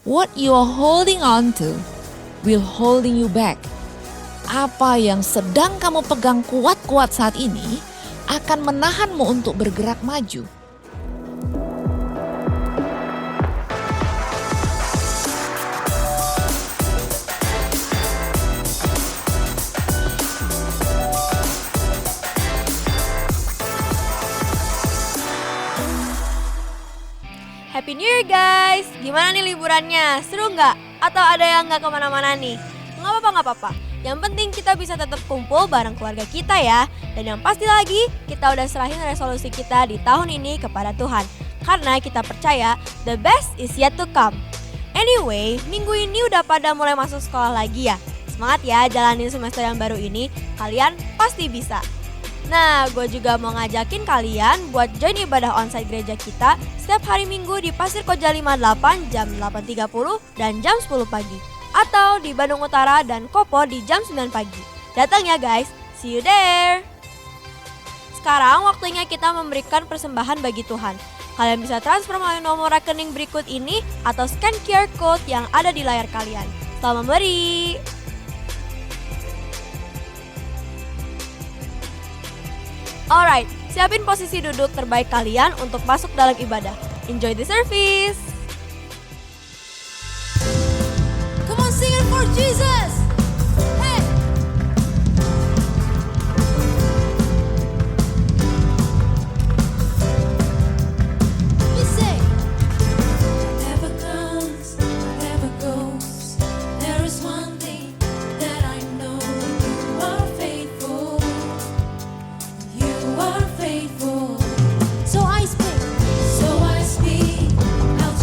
What you are holding on to will holding you back. Apa yang sedang kamu pegang kuat-kuat saat ini akan menahanmu untuk bergerak maju. Happy New Year guys! Gimana nih liburannya? Seru nggak? Atau ada yang nggak kemana-mana nih? Nggak apa-apa. Yang penting kita bisa tetap kumpul bareng keluarga kita ya. Dan yang pasti lagi, kita udah serahin resolusi kita di tahun ini kepada Tuhan. Karena kita percaya, the best is yet to come. Anyway, minggu ini udah pada mulai masuk sekolah lagi ya. Semangat ya jalanin semester yang baru ini, kalian pasti bisa. Nah, gue juga mau ngajakin kalian buat join ibadah onsite gereja kita setiap hari Minggu di Pasir Koja 58 jam 8.30 dan jam 10 pagi. Atau di Bandung Utara dan Kopo di jam 9 pagi. Datang ya guys, see you there! Sekarang waktunya kita memberikan persembahan bagi Tuhan. Kalian bisa transfer melalui nomor rekening berikut ini atau scan QR Code yang ada di layar kalian. Selamat memberi! Alright, siapin posisi duduk terbaik kalian untuk masuk dalam ibadah. Enjoy the service! Come on, sing it for Jesus! Hey! You say, whatever comes, whatever goes, there is one thing that I know. You are faithful. You are faithful. So I speak out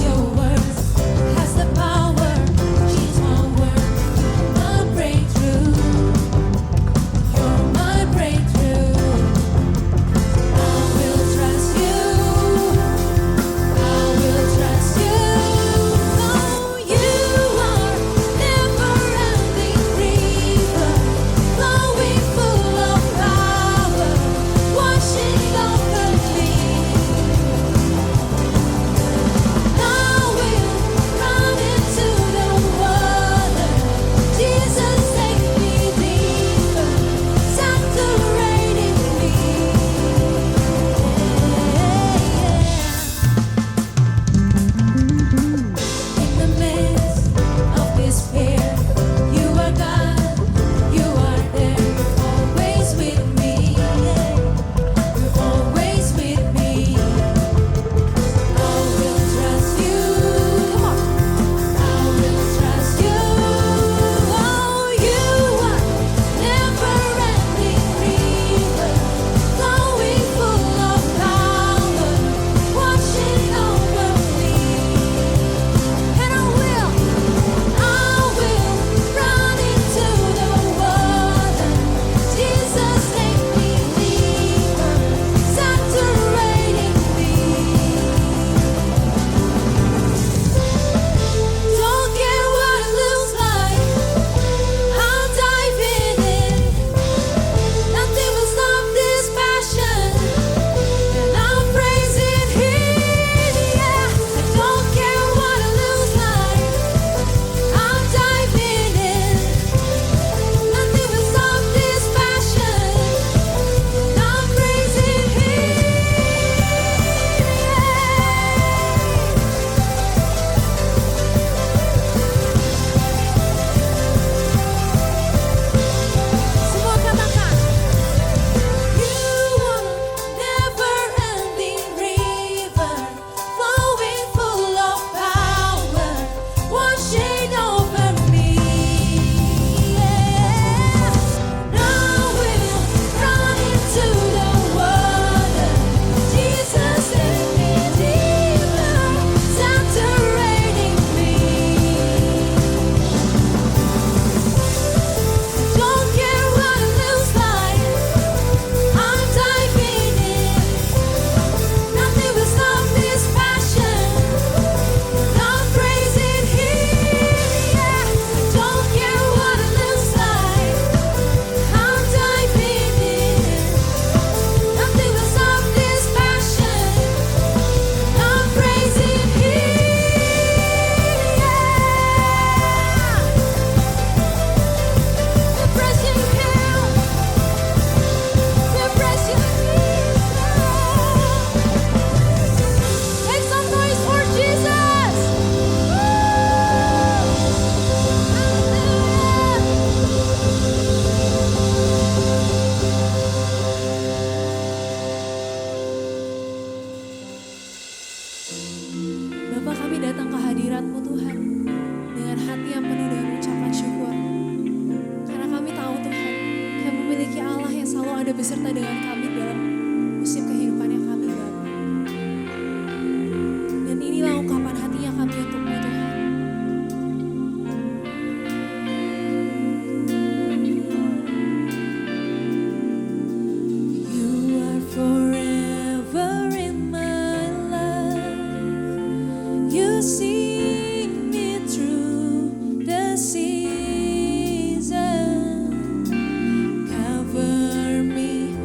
serta dengan kami dalam musim kehidupannya kami, Bapa. Dan inilah ungkapan hatinya kami untukmu, Tuhan. You are forever in my life. You see me through the season. Cover me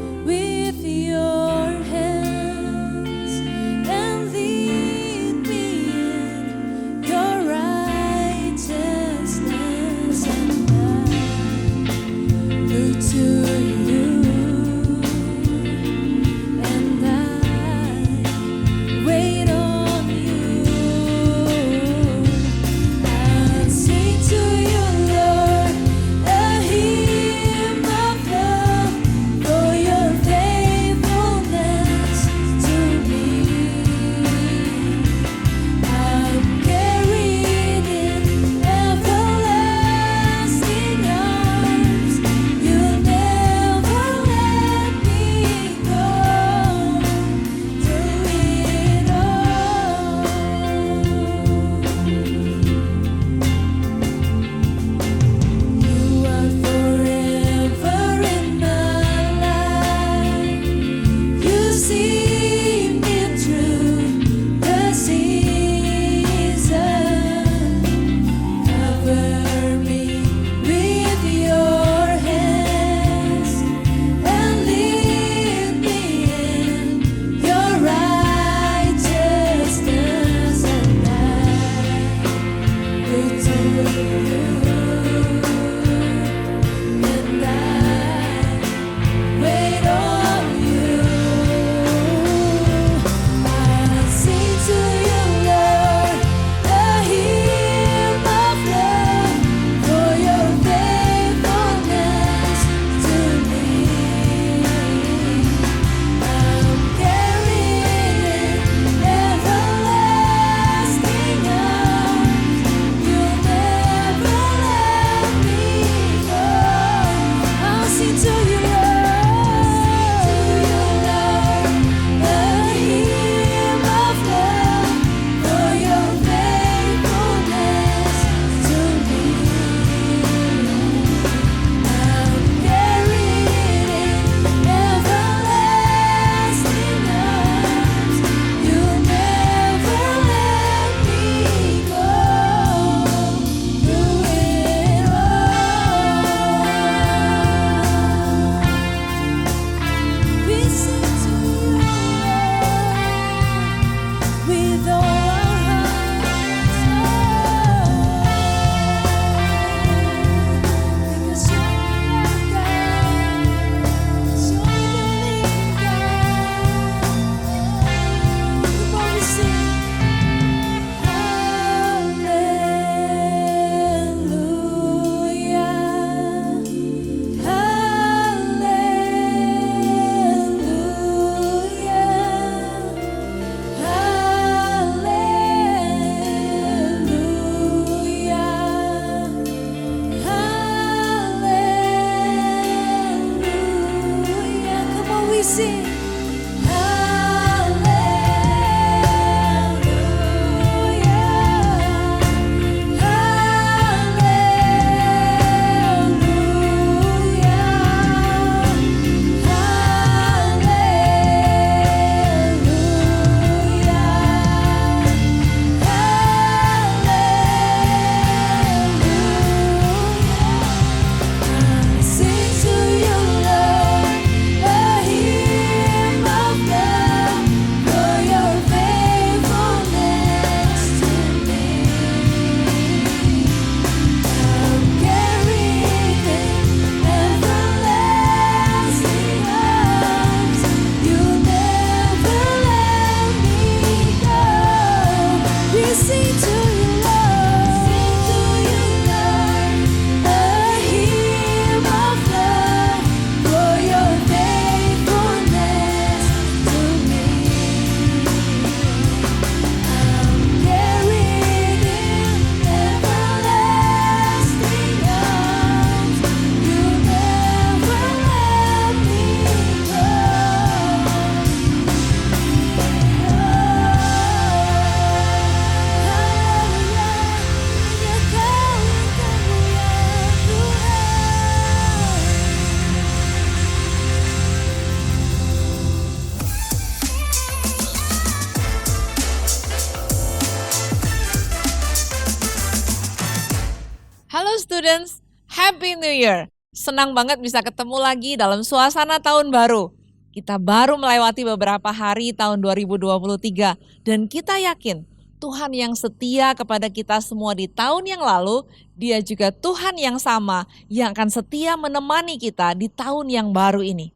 Halo students, Happy New Year. Senang banget bisa ketemu lagi dalam suasana tahun baru. Kita baru melewati beberapa hari tahun 2023 dan kita yakin Tuhan yang setia kepada kita semua di tahun yang lalu, Dia juga Tuhan yang sama yang akan setia menemani kita di tahun yang baru ini.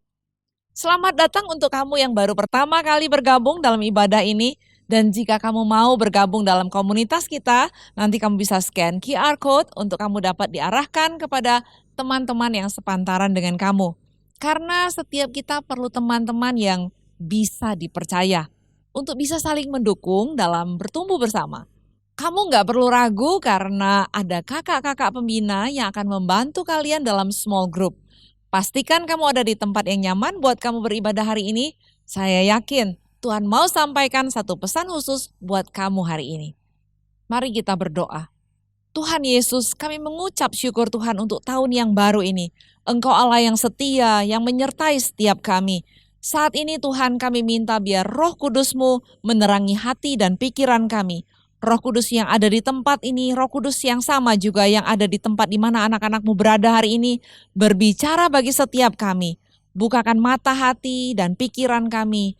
Selamat datang untuk kamu yang baru pertama kali bergabung dalam ibadah ini. Dan jika kamu mau bergabung dalam komunitas kita, nanti kamu bisa scan QR Code untuk kamu dapat diarahkan kepada teman-teman yang sepantaran dengan kamu. Karena setiap kita perlu teman-teman yang bisa dipercaya untuk bisa saling mendukung dalam bertumbuh bersama. Kamu nggak perlu ragu karena ada kakak-kakak pembina yang akan membantu kalian dalam small group. Pastikan kamu ada di tempat yang nyaman buat kamu beribadah hari ini. Saya yakin Tuhan mau sampaikan satu pesan khusus buat kamu hari ini. Mari kita berdoa. Tuhan Yesus, kami mengucap syukur Tuhan untuk tahun yang baru ini. Engkau Allah yang setia, yang menyertai setiap kami. Saat ini Tuhan kami minta biar Roh Kudus-Mu menerangi hati dan pikiran kami. Roh Kudus yang ada di tempat ini, Roh Kudus yang sama juga yang ada di tempat di mana anak-anak-Mu berada hari ini, berbicara bagi setiap kami. Bukakan mata hati dan pikiran kami.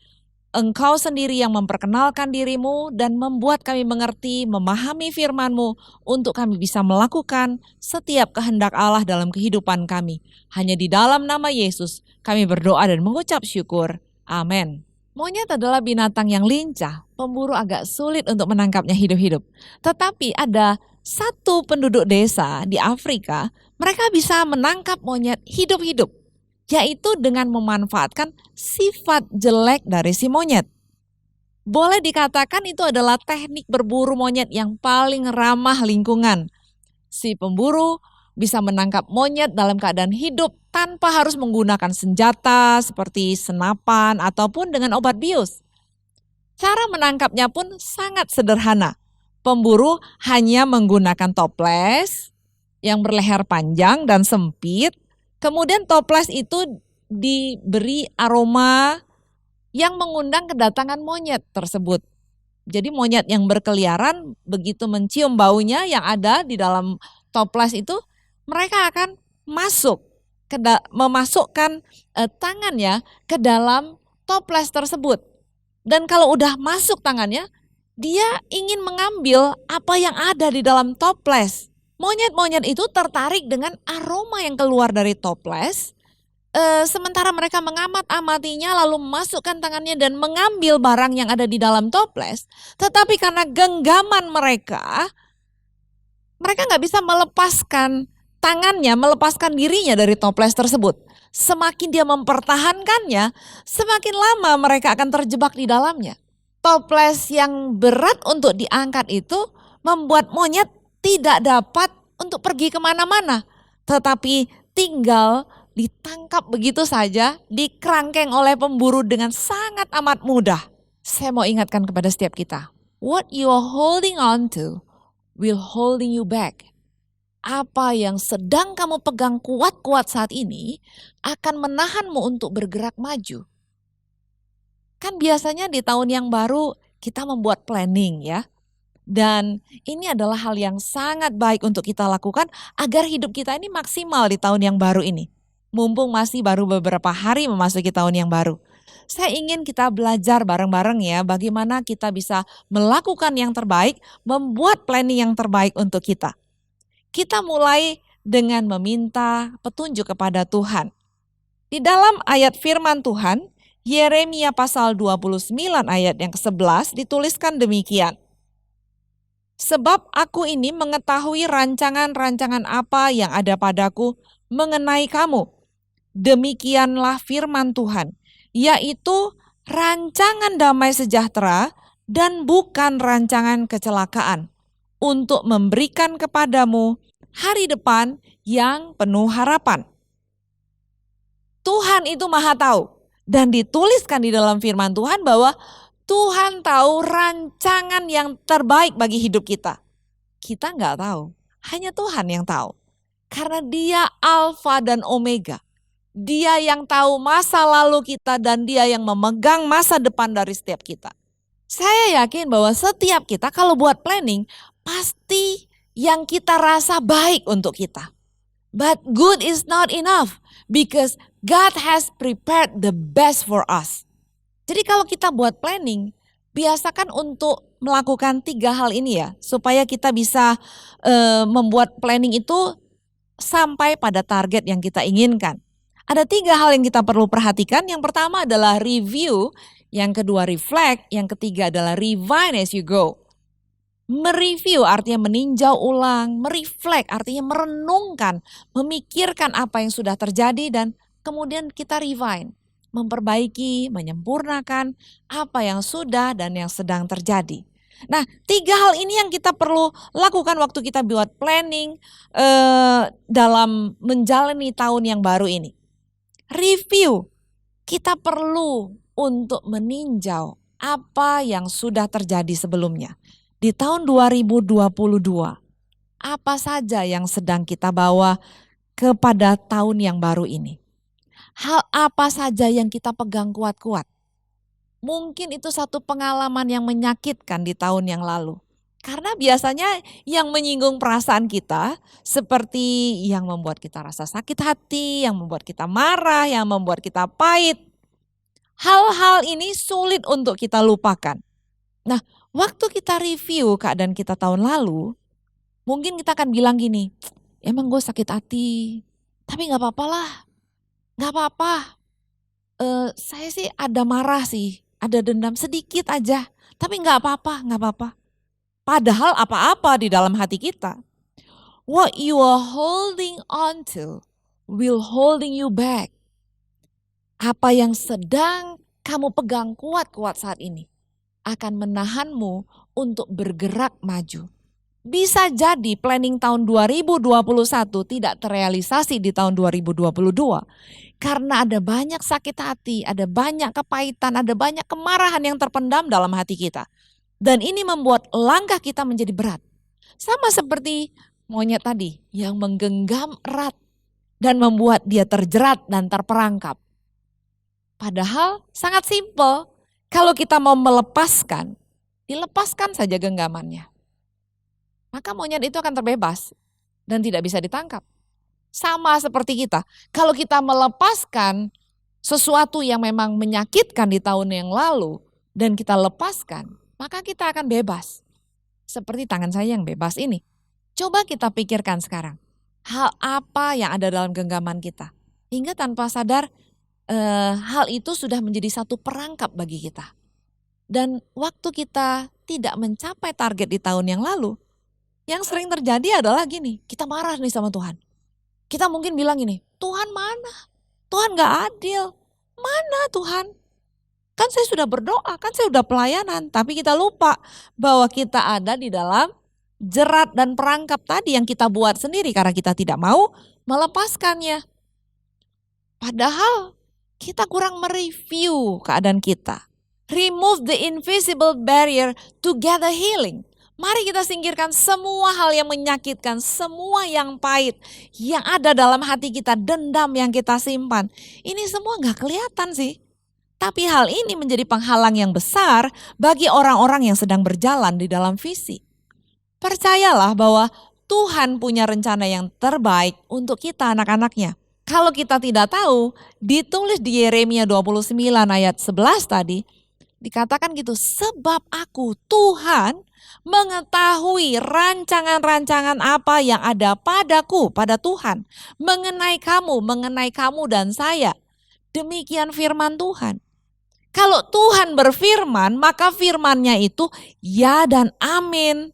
Engkau sendiri yang memperkenalkan diri-Mu dan membuat kami mengerti, memahami firman-Mu untuk kami bisa melakukan setiap kehendak Allah dalam kehidupan kami. Hanya di dalam nama Yesus kami berdoa dan mengucap syukur. Amin. Monyet adalah binatang yang lincah, pemburu agak sulit untuk menangkapnya hidup-hidup. Tetapi ada satu penduduk desa di Afrika, mereka bisa menangkap monyet hidup-hidup. Yaitu dengan memanfaatkan sifat jelek dari si monyet. Boleh dikatakan itu adalah teknik berburu monyet yang paling ramah lingkungan. Si pemburu bisa menangkap monyet dalam keadaan hidup tanpa harus menggunakan senjata seperti senapan ataupun dengan obat bius. Cara menangkapnya pun sangat sederhana. Pemburu hanya menggunakan toples yang berleher panjang dan sempit. Kemudian toples itu diberi aroma yang mengundang kedatangan monyet tersebut. Jadi monyet yang berkeliaran begitu mencium baunya yang ada di dalam toples itu, mereka akan memasukkan tangannya ke dalam toples tersebut. Dan kalau udah masuk tangannya, dia ingin mengambil apa yang ada di dalam toples. Monyet-monyet itu tertarik dengan aroma yang keluar dari toples, sementara mereka mengamat-amatinya lalu memasukkan tangannya dan mengambil barang yang ada di dalam toples. Tetapi karena genggaman mereka nggak bisa melepaskan tangannya, melepaskan dirinya dari toples tersebut. Semakin dia mempertahankannya, semakin lama mereka akan terjebak di dalamnya. Toples yang berat untuk diangkat itu membuat monyet tidak dapat untuk pergi kemana-mana, tetapi tinggal ditangkap begitu saja, dikerangkeng oleh pemburu dengan sangat amat mudah. Saya mau ingatkan kepada setiap kita, what you are holding on to will holding you back. Apa yang sedang kamu pegang kuat-kuat saat ini akan menahanmu untuk bergerak maju. Kan biasanya di tahun yang baru kita membuat planning ya. Dan ini adalah hal yang sangat baik untuk kita lakukan agar hidup kita ini maksimal di tahun yang baru ini. Mumpung masih baru beberapa hari memasuki tahun yang baru. Saya ingin kita belajar bareng-bareng ya bagaimana kita bisa melakukan yang terbaik, membuat planning yang terbaik untuk kita. Kita mulai dengan meminta petunjuk kepada Tuhan. Di dalam ayat firman Tuhan, Yeremia pasal 29 ayat yang ke-11 dituliskan demikian. Sebab aku ini mengetahui rancangan-rancangan apa yang ada padaku mengenai kamu. Demikianlah firman Tuhan, yaitu rancangan damai sejahtera dan bukan rancangan kecelakaan, untuk memberikan kepadamu hari depan yang penuh harapan. Tuhan itu maha tahu dan dituliskan di dalam firman Tuhan bahwa Tuhan tahu rancangan yang terbaik bagi hidup kita. Kita nggak tahu, hanya Tuhan yang tahu. Karena Dia Alfa dan Omega. Dia yang tahu masa lalu kita dan Dia yang memegang masa depan dari setiap kita. Saya yakin bahwa setiap kita kalau buat planning, pasti yang kita rasa baik untuk kita. But good is not enough because God has prepared the best for us. Jadi kalau kita buat planning, biasakan untuk melakukan 3 hal ini ya, supaya kita bisa membuat planning itu sampai pada target yang kita inginkan. Ada 3 hal yang kita perlu perhatikan. Yang pertama adalah review, yang kedua reflect, yang ketiga adalah refine as you go. Mereview artinya meninjau ulang, mereflect artinya merenungkan, memikirkan apa yang sudah terjadi dan kemudian kita refine, memperbaiki, menyempurnakan apa yang sudah dan yang sedang terjadi. Nah, 3 hal ini yang kita perlu lakukan waktu kita buat planning dalam menjalani tahun yang baru ini. Review, kita perlu untuk meninjau apa yang sudah terjadi sebelumnya. Di tahun 2022, apa saja yang sedang kita bawa kepada tahun yang baru ini? Hal apa saja yang kita pegang kuat-kuat? Mungkin itu satu pengalaman yang menyakitkan di tahun yang lalu. Karena biasanya yang menyinggung perasaan kita seperti yang membuat kita rasa sakit hati, yang membuat kita marah, yang membuat kita pahit. Hal-hal ini sulit untuk kita lupakan. Nah, waktu kita review keadaan kita tahun lalu, mungkin kita akan bilang gini, emang gue sakit hati, tapi gak apa-apa lah, gak apa-apa. Saya sih ada marah sih, ada dendam sedikit aja, tapi gak apa-apa, gak apa-apa. Padahal apa-apa di dalam hati kita. What you are holding on to will holding you back. Apa yang sedang kamu pegang kuat-kuat saat ini akan menahanmu untuk bergerak maju. Bisa jadi planning tahun 2021 tidak terrealisasi di tahun 2022. Karena ada banyak sakit hati, ada banyak kepahitan, ada banyak kemarahan yang terpendam dalam hati kita. Dan ini membuat langkah kita menjadi berat. Sama seperti monyet tadi yang menggenggam erat dan membuat dia terjerat dan terperangkap. Padahal sangat simpel. Kalau kita mau melepaskan, dilepaskan saja genggamannya. Maka monyet itu akan terbebas dan tidak bisa ditangkap. Sama seperti kita, kalau kita melepaskan sesuatu yang memang menyakitkan di tahun yang lalu dan kita lepaskan, maka kita akan bebas. Seperti tangan saya yang bebas ini. Coba kita pikirkan sekarang, hal apa yang ada dalam genggaman kita. Hingga tanpa sadar hal itu sudah menjadi satu perangkap bagi kita. Dan waktu kita tidak mencapai target di tahun yang lalu, yang sering terjadi adalah gini, kita marah nih sama Tuhan. Kita mungkin bilang gini, Tuhan mana? Tuhan gak adil. Mana Tuhan? Kan saya sudah berdoa, kan saya sudah pelayanan. Tapi kita lupa bahwa kita ada di dalam jerat dan perangkap tadi yang kita buat sendiri karena kita tidak mau melepaskannya. Padahal kita kurang mereview keadaan kita. Remove the invisible barrier to gather healing. Mari kita singkirkan semua hal yang menyakitkan, semua yang pahit, yang ada dalam hati kita, dendam yang kita simpan. Ini semua gak kelihatan sih. Tapi hal ini menjadi penghalang yang besar bagi orang-orang yang sedang berjalan di dalam visi. Percayalah bahwa Tuhan punya rencana yang terbaik untuk kita anak-anaknya. Kalau kita tidak tahu, ditulis di Yeremia 29 ayat 11 tadi, dikatakan gitu, sebab aku Tuhan mengetahui rancangan-rancangan apa yang ada padaku, pada Tuhan, mengenai kamu dan saya. Demikian firman Tuhan. Kalau Tuhan berfirman, maka firman-Nya itu ya dan amin.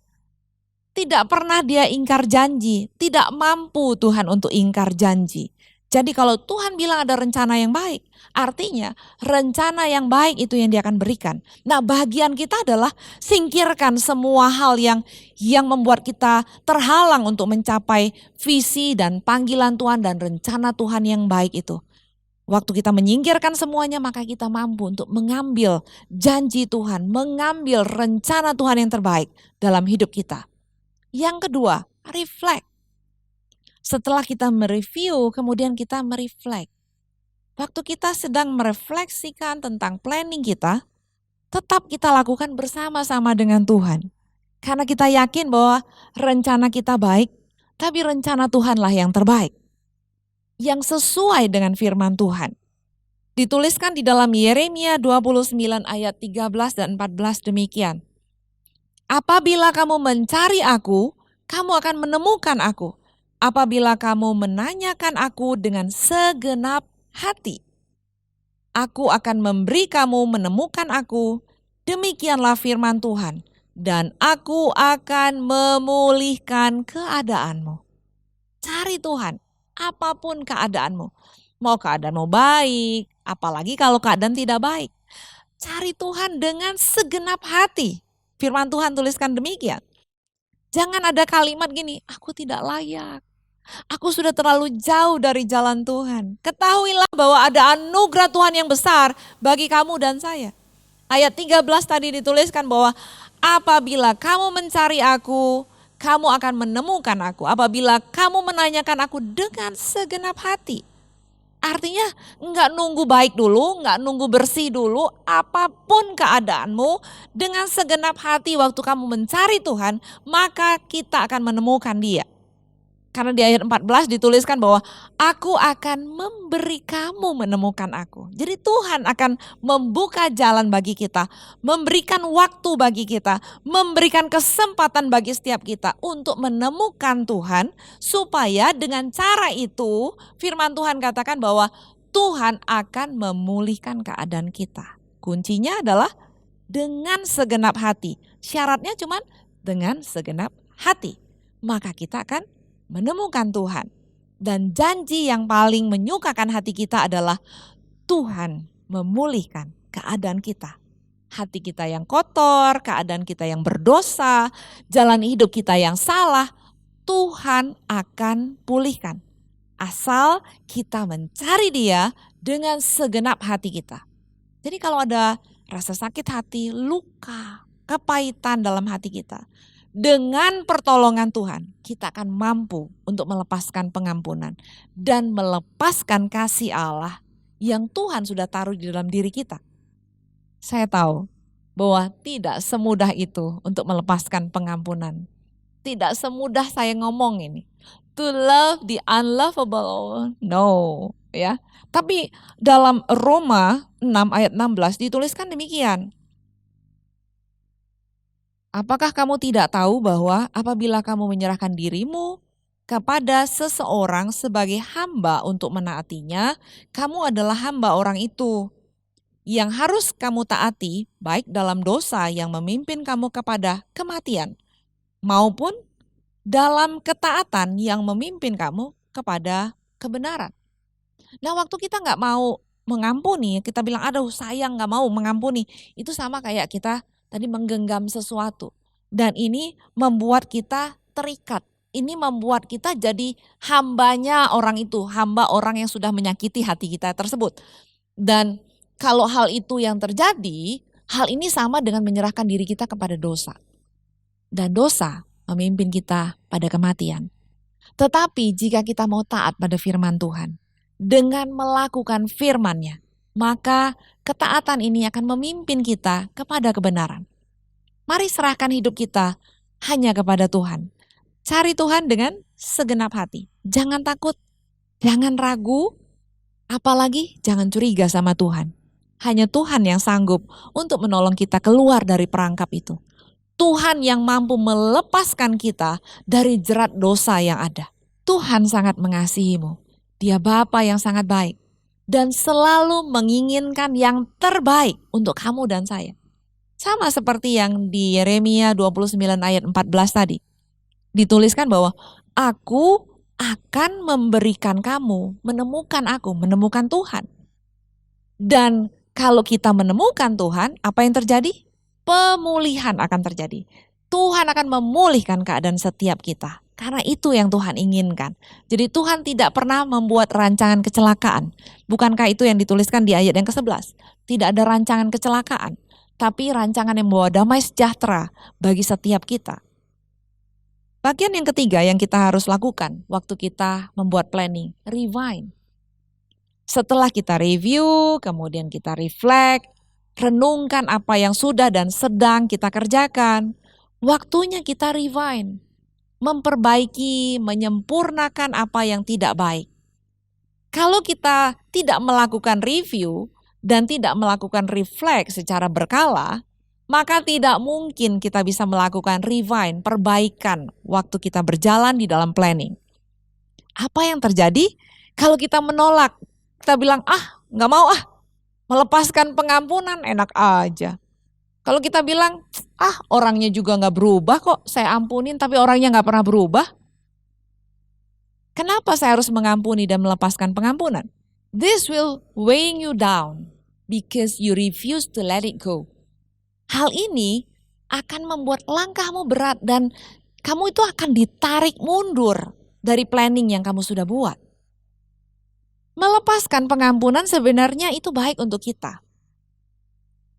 Tidak pernah dia ingkar janji, tidak mampu Tuhan untuk ingkar janji. Jadi kalau Tuhan bilang ada rencana yang baik, artinya rencana yang baik itu yang dia akan berikan. Nah, bagian kita adalah singkirkan semua hal yang membuat kita terhalang untuk mencapai visi dan panggilan Tuhan dan rencana Tuhan yang baik itu. Waktu kita menyingkirkan semuanya, maka kita mampu untuk mengambil janji Tuhan, mengambil rencana Tuhan yang terbaik dalam hidup kita. Yang kedua, reflect. Setelah kita mereview, kemudian kita mereflect. Waktu kita sedang merefleksikan tentang planning kita, tetap kita lakukan bersama-sama dengan Tuhan. Karena kita yakin bahwa rencana kita baik, tapi rencana Tuhanlah yang terbaik. Yang sesuai dengan firman Tuhan. Dituliskan di dalam Yeremia 29 ayat 13 dan 14 demikian. Apabila kamu mencari aku, kamu akan menemukan aku. Apabila kamu menanyakan aku dengan segenap hati. Aku akan memberi kamu menemukan aku. Demikianlah firman Tuhan. Dan aku akan memulihkan keadaanmu. Cari Tuhan, apapun keadaanmu. Mau keadaanmu baik, apalagi kalau keadaan tidak baik. Cari Tuhan dengan segenap hati. Firman Tuhan tuliskan demikian. Jangan ada kalimat gini, aku tidak layak. Aku sudah terlalu jauh dari jalan Tuhan. Ketahuilah bahwa ada anugerah Tuhan yang besar bagi kamu dan saya. Ayat 13 tadi dituliskan bahwa apabila kamu mencari aku, kamu akan menemukan aku. Apabila kamu menanyakan aku dengan segenap hati. Artinya enggak nunggu baik dulu, enggak nunggu bersih dulu. Apapun keadaanmu, dengan segenap hati waktu kamu mencari Tuhan, maka kita akan menemukan Dia. Karena di ayat 14 dituliskan bahwa aku akan memberi kamu menemukan aku. Jadi Tuhan akan membuka jalan bagi kita, memberikan waktu bagi kita, memberikan kesempatan bagi setiap kita untuk menemukan Tuhan. Supaya dengan cara itu firman Tuhan katakan bahwa Tuhan akan memulihkan keadaan kita. Kuncinya adalah dengan segenap hati. Syaratnya cuma dengan segenap hati. Maka kita akan menemukan Tuhan. Dan janji yang paling menyukakan hati kita adalah Tuhan memulihkan keadaan kita. Hati kita yang kotor, keadaan kita yang berdosa, jalan hidup kita yang salah, Tuhan akan pulihkan. Asal kita mencari Dia dengan segenap hati kita. Jadi kalau ada rasa sakit hati, luka, kepahitan dalam hati kita, dengan pertolongan Tuhan, kita akan mampu untuk melepaskan pengampunan dan melepaskan kasih Allah yang Tuhan sudah taruh di dalam diri kita. Saya tahu bahwa tidak semudah itu untuk melepaskan pengampunan. Tidak semudah saya ngomong ini. To love the unlovable, no, ya. Tapi dalam Roma 6 ayat 16 dituliskan demikian. Apakah kamu tidak tahu bahwa apabila kamu menyerahkan dirimu kepada seseorang sebagai hamba untuk menaatinya, kamu adalah hamba orang itu. Yang harus kamu taati baik dalam dosa yang memimpin kamu kepada kematian, maupun dalam ketaatan yang memimpin kamu kepada kebenaran. Nah waktu kita nggak mau mengampuni, kita bilang aduh sayang nggak mau mengampuni, itu sama kayak kita tadi menggenggam sesuatu. Dan ini membuat kita terikat. Ini membuat kita jadi hambanya orang itu. Hamba orang yang sudah menyakiti hati kita tersebut. Dan kalau hal itu yang terjadi, hal ini sama dengan menyerahkan diri kita kepada dosa. Dan dosa memimpin kita pada kematian. Tetapi jika kita mau taat pada firman Tuhan, dengan melakukan firman-Nya, maka ketaatan ini akan memimpin kita kepada kebenaran. Mari serahkan hidup kita hanya kepada Tuhan. Cari Tuhan dengan segenap hati. Jangan takut, jangan ragu, apalagi jangan curiga sama Tuhan. Hanya Tuhan yang sanggup untuk menolong kita keluar dari perangkap itu. Tuhan yang mampu melepaskan kita dari jerat dosa yang ada. Tuhan sangat mengasihimu. Dia Bapa yang sangat baik. Dan selalu menginginkan yang terbaik untuk kamu dan saya. Sama seperti yang di Yeremia 29 ayat 14 tadi. Dituliskan bahwa aku akan memberikan kamu menemukan aku, menemukan Tuhan. Dan kalau kita menemukan Tuhan, apa yang terjadi? Pemulihan akan terjadi. Tuhan akan memulihkan keadaan setiap kita. Karena itu yang Tuhan inginkan. Jadi Tuhan tidak pernah membuat rancangan kecelakaan. Bukankah itu yang dituliskan di ayat yang ke-11? Tidak ada rancangan kecelakaan. Tapi rancangan yang membawa damai sejahtera bagi setiap kita. Bagian yang ketiga yang kita harus lakukan waktu kita membuat planning, rewind. Setelah kita review, kemudian kita reflect, renungkan apa yang sudah dan sedang kita kerjakan. Waktunya kita refine, memperbaiki, menyempurnakan apa yang tidak baik. Kalau kita tidak melakukan review dan tidak melakukan reflect secara berkala, maka tidak mungkin kita bisa melakukan refine, perbaikan waktu kita berjalan di dalam planning. Apa yang terjadi? Kalau kita menolak, kita bilang, nggak mau melepaskan pengampunan enak aja. Kalau kita bilang, orangnya juga nggak berubah kok, saya ampunin tapi orangnya nggak pernah berubah. Kenapa saya harus mengampuni dan melepaskan pengampunan? This will weighing you down because you refuse to let it go. Hal ini akan membuat langkahmu berat dan kamu itu akan ditarik mundur dari planning yang kamu sudah buat. Melepaskan pengampunan sebenarnya itu baik untuk kita.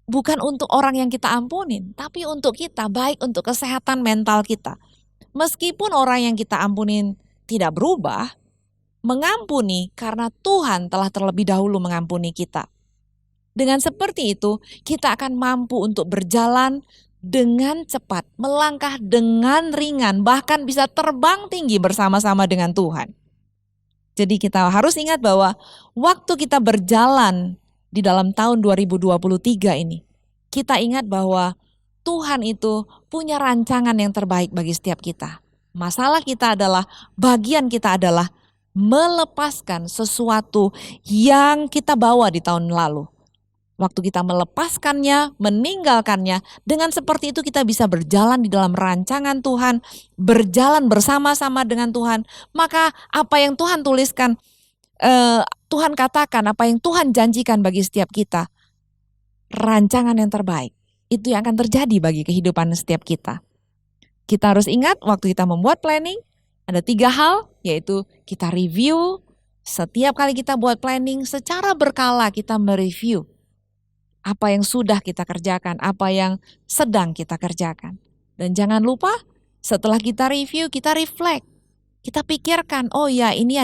Bukan untuk orang yang kita ampunin, tapi untuk kita, baik untuk kesehatan mental kita. Meskipun orang yang kita ampunin tidak berubah, mengampuni karena Tuhan telah terlebih dahulu mengampuni kita. Dengan seperti itu, kita akan mampu untuk berjalan dengan cepat, melangkah dengan ringan, bahkan bisa terbang tinggi bersama-sama dengan Tuhan. Jadi kita harus ingat bahwa waktu kita berjalan di dalam tahun 2023 ini, kita ingat bahwa Tuhan itu punya rancangan yang terbaik bagi setiap kita. Masalah kita adalah, bagian kita adalah melepaskan sesuatu yang kita bawa di tahun lalu. Waktu kita melepaskannya, meninggalkannya, dengan seperti itu kita bisa berjalan di dalam rancangan Tuhan, berjalan bersama-sama dengan Tuhan. Maka apa yang Tuhan tuliskan, Tuhan katakan, apa yang Tuhan janjikan bagi setiap kita, rancangan yang terbaik, itu yang akan terjadi bagi kehidupan setiap kita. Kita harus ingat waktu kita membuat planning, ada 3 hal, yaitu kita review, setiap kali kita buat planning secara berkala kita mereview. Apa yang sudah kita kerjakan, apa yang sedang kita kerjakan. Dan jangan lupa setelah kita review, kita reflect. Kita pikirkan, oh ya ini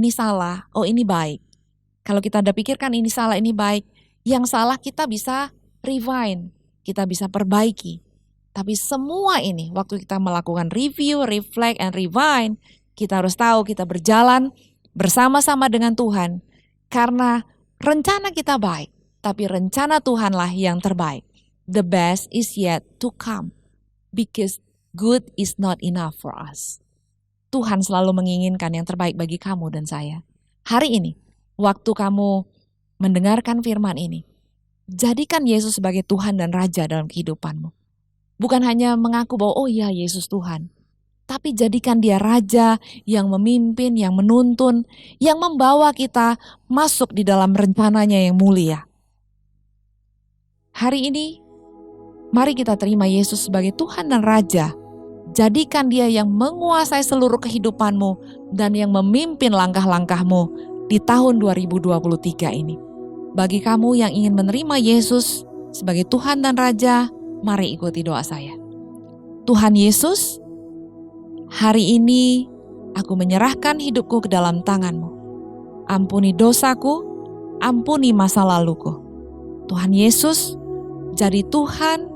salah, oh ini baik. Kalau kita ada pikirkan ini salah, ini baik. Yang salah kita bisa refine, kita bisa perbaiki. Tapi semua ini waktu kita melakukan review, reflect, and refine, kita harus tahu kita berjalan bersama-sama dengan Tuhan. Karena rencana kita baik. Tapi rencana Tuhanlah yang terbaik. The best is yet to come. Because good is not enough for us. Tuhan selalu menginginkan yang terbaik bagi kamu dan saya. Hari ini, waktu kamu mendengarkan firman ini, jadikan Yesus sebagai Tuhan dan Raja dalam kehidupanmu. Bukan hanya mengaku bahwa oh ya Yesus Tuhan. Tapi jadikan dia Raja yang memimpin, yang menuntun, yang membawa kita masuk di dalam rencananya yang mulia. Hari ini, mari kita terima Yesus sebagai Tuhan dan Raja. Jadikan dia yang menguasai seluruh kehidupanmu dan yang memimpin langkah-langkahmu di tahun 2023 ini. Bagi kamu yang ingin menerima Yesus sebagai Tuhan dan Raja, mari ikuti doa saya. Tuhan Yesus, hari ini aku menyerahkan hidupku ke dalam tangan-Mu. Ampuni dosaku, ampuni masa laluku. Tuhan Yesus, jadi Tuhan,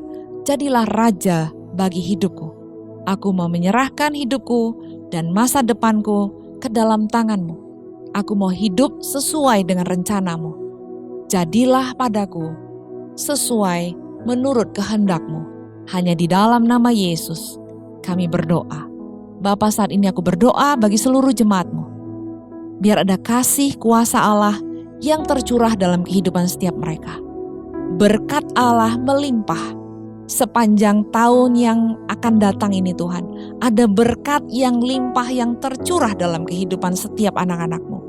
jadilah Raja bagi hidupku. Aku mau menyerahkan hidupku dan masa depanku ke dalam tangan-Mu. Aku mau hidup sesuai dengan rencana-Mu. Jadilah padaku sesuai menurut kehendak-Mu. Hanya di dalam nama Yesus kami berdoa. Bapa, saat ini aku berdoa bagi seluruh jemaat-Mu. Biar ada kasih kuasa Allah yang tercurah dalam kehidupan setiap mereka. Berkat Allah melimpah sepanjang tahun yang akan datang ini Tuhan. Ada berkat yang limpah yang tercurah dalam kehidupan setiap anak-anak-Mu.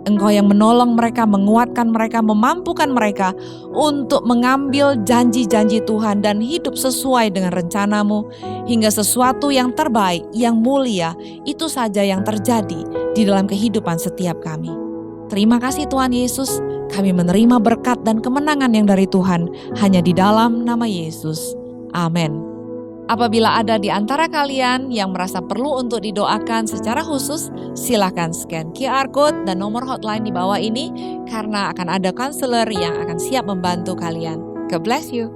Engkau yang menolong mereka, menguatkan mereka, memampukan mereka untuk mengambil janji-janji Tuhan dan hidup sesuai dengan rencana-Mu. Hingga sesuatu yang terbaik, yang mulia, itu saja yang terjadi di dalam kehidupan setiap kami. Terima kasih Tuhan Yesus, kami menerima berkat dan kemenangan yang dari Tuhan hanya di dalam nama Yesus. Amin. Apabila ada di antara kalian yang merasa perlu untuk didoakan secara khusus, silakan scan QR Code dan nomor hotline di bawah ini karena akan ada konselor yang akan siap membantu kalian. God bless you.